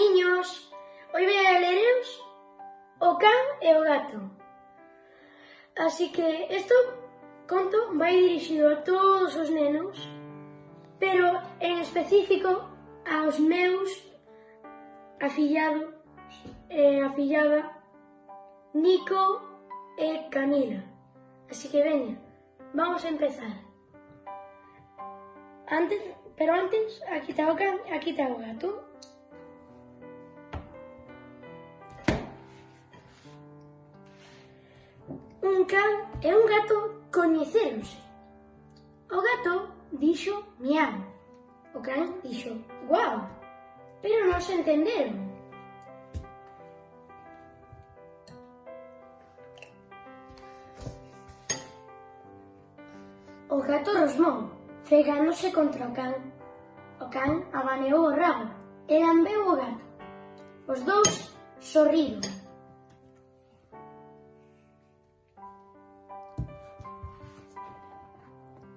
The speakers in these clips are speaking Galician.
niños, hoy voy a leeros O can e o gato. Así que este conto vai dirixido a todos os nenos, pero en específico aos meus afillados e afillada Nico e Camila. Así que veña, vamos a empezar. Antes, aquí está o can, aquí está o gato. Un can e un gato coñecéronse. O gato dixo miau, o can dixo guau, pero non se entenderon. O gato rosmou, fregándose contra o can. O can abaneou o rabo e lambeu o gato. Os dous sorriron.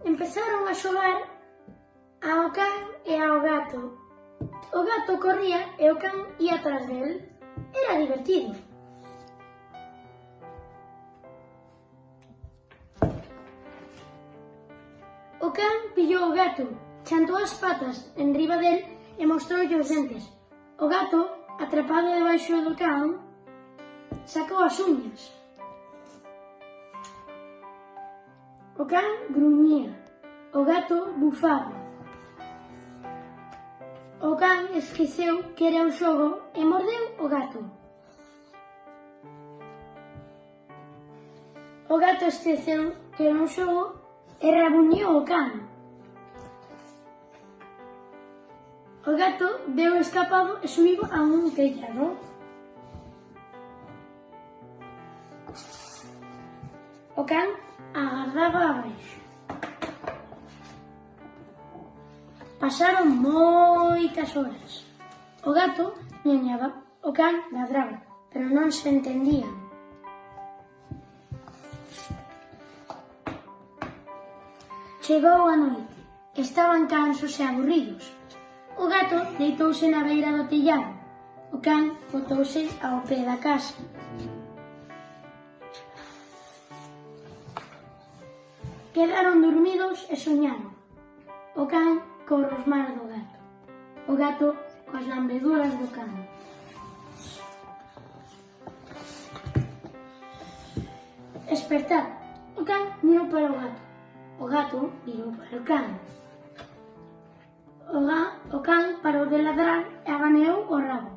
Empezaron a xogar ao can e ao gato. O gato corría e o can ia atrás del. Era divertido. O can pillou o gato, chantou as patas enriba del e mostroulle os dentes. O gato, atrapado debaixo do can, sacou as uñas. O can gruñía, o gato bufaba. O can esqueceu que era un xogo e mordeu o gato. O gato esqueceu que era un xogo e rabuñou o can. O gato deu escapado e subiu a un tellado. O can agardaba abaixo. Pasaron moitas horas. O gato ñañaba, o can ladraba, pero non se entendían. Chegou a noite. Estaban cansos e aburridos. O gato deitouse na beira do tellado. O can botouse ao pé da casa. Quedaron dormidos e soñaron. O can co rosmar do gato. O gato coas lambeduras do can. Espertar. O can mirou para o gato. O gato mirou para o can. O can parou de ladrar e abaneou o rabo.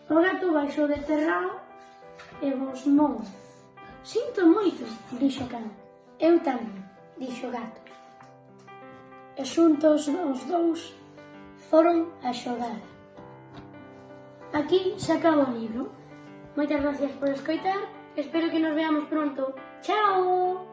O gato baixou de terrao e bosmou. Sinto moito, dixo o can. Eu tamén, dixo o gato. E xuntos os dous foron a xogar. Aquí se acaba o libro. Moitas gracias por escoitar. Espero que nos veamos pronto. Chao!